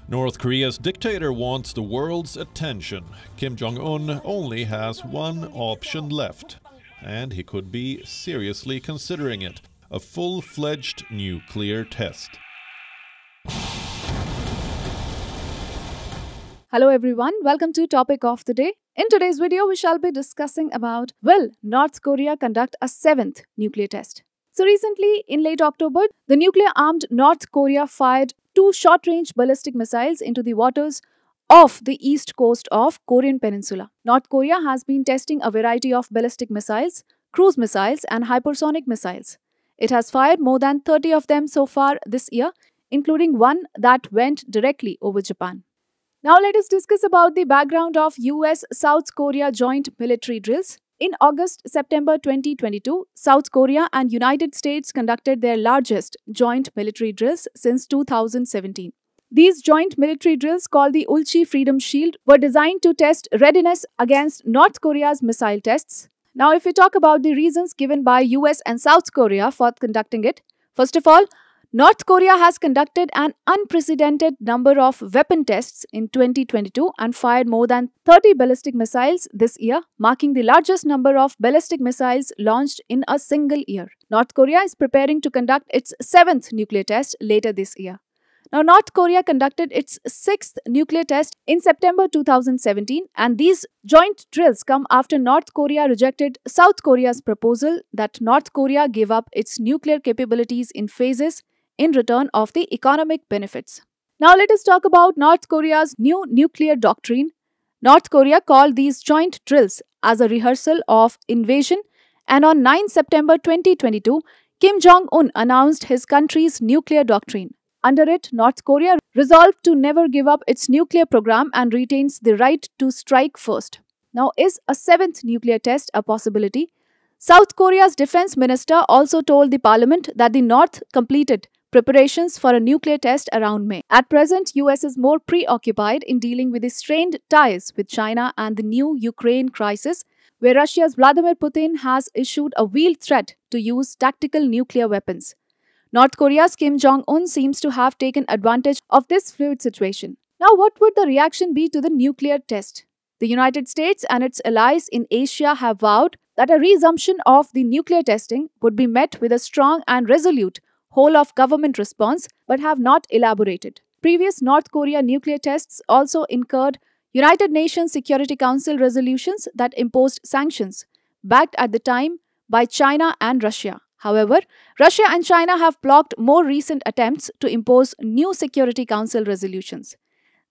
North Korea's dictator wants the world's attention. Kim Jong-un only has one option left, and he could be seriously considering it: a full-fledged nuclear test. Hello everyone, welcome to Topic of the Day. In today's video, we shall be discussing about, will North Korea conduct a 7th nuclear test? So recently, in late October, the nuclear-armed North Korea fired 2 short-range ballistic missiles into the waters off the east coast of Korean Peninsula. North Korea has been testing a variety of ballistic missiles, cruise missiles and hypersonic missiles. It has fired more than 30 of them so far this year, including one that went directly over Japan. Now let us discuss about the background of US-South Korea joint military drills. In August-September 2022, South Korea and United States conducted their largest joint military drills since 2017. These joint military drills, called the Ulchi Freedom Shield, were designed to test readiness against North Korea's missile tests. Now if we talk about the reasons given by US and South Korea for conducting it, first of all, North Korea has conducted an unprecedented number of weapon tests in 2022 and fired more than 30 ballistic missiles this year, marking the largest number of ballistic missiles launched in a single year. North Korea is preparing to conduct its 7th nuclear test later this year. Now, North Korea conducted its 6th nuclear test in September 2017, and these joint drills come after North Korea rejected South Korea's proposal that North Korea give up its nuclear capabilities in phases in return of the economic benefits. Now let us talk about North Korea's new nuclear doctrine. North Korea called these joint drills as a rehearsal of invasion, and on 9 September 2022, Kim Jong-un announced his country's nuclear doctrine. Under it, North Korea resolved to never give up its nuclear program and retains the right to strike first. Now, is a 7th nuclear test a possibility? South Korea's defense minister also told the parliament that the North completed preparations for a nuclear test around May. At present, US is more preoccupied in dealing with the strained ties with China and the new Ukraine crisis, where Russia's Vladimir Putin has issued a veiled threat to use tactical nuclear weapons. North Korea's Kim Jong-un seems to have taken advantage of this fluid situation. Now, what would the reaction be to the nuclear test? The United States and its allies in Asia have vowed that a resumption of the nuclear testing would be met with a strong and resolute whole-of-government response, but have not elaborated. Previous North Korea nuclear tests also incurred United Nations Security Council resolutions that imposed sanctions, backed at the time by China and Russia. However, Russia and China have blocked more recent attempts to impose new Security Council resolutions.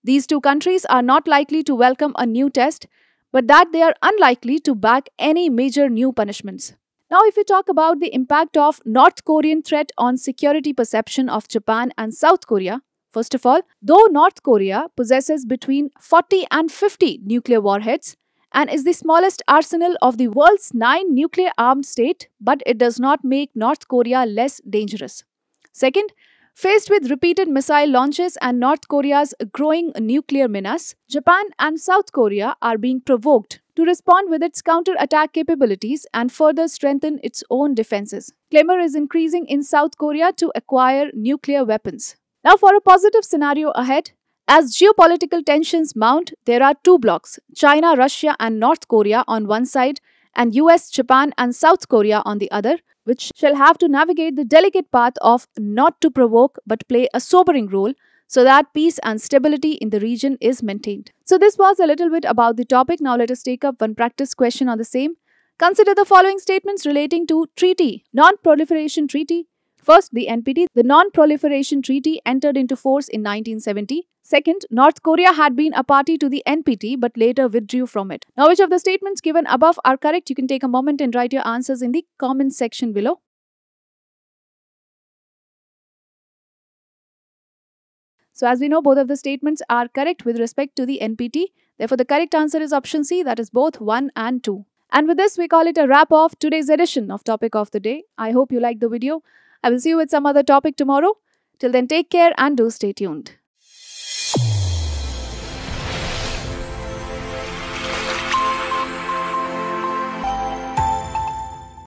These two countries are not likely to welcome a new test, but that they are unlikely to back any major new punishments. Now, if we talk about the impact of North Korean threat on security perception of Japan and South Korea, first of all, though North Korea possesses between 40 and 50 nuclear warheads and is the smallest arsenal of the world's 9 nuclear-armed state, but it does not make North Korea less dangerous. Second, faced with repeated missile launches and North Korea's growing nuclear menace, Japan and South Korea are being provoked to respond with its counter-attack capabilities and further strengthen its own defenses. Clamor is increasing in South Korea to acquire nuclear weapons. Now, for a positive scenario ahead, as geopolitical tensions mount, there are 2 blocs, China, Russia and North Korea on one side and US, Japan and South Korea on the other, which shall have to navigate the delicate path of not to provoke but play a sobering role so that peace and stability in the region is maintained. So this was a little bit about the topic. Now let us take up one practice question on the same. Consider the following statements relating to treaty, Non-Proliferation Treaty. First, the NPT, the Non-Proliferation Treaty, entered into force in 1970. Second, North Korea had been a party to the NPT but later withdrew from it. Now, which of the statements given above are correct? You can take a moment and write your answers in the comment section below. So, as we know, both of the statements are correct with respect to the NPT. Therefore, the correct answer is option C, that is both 1 and 2. And with this, we call it a wrap of today's edition of Topic of the Day. I hope you liked the video. I will see you with some other topic tomorrow. Till then, take care and do stay tuned.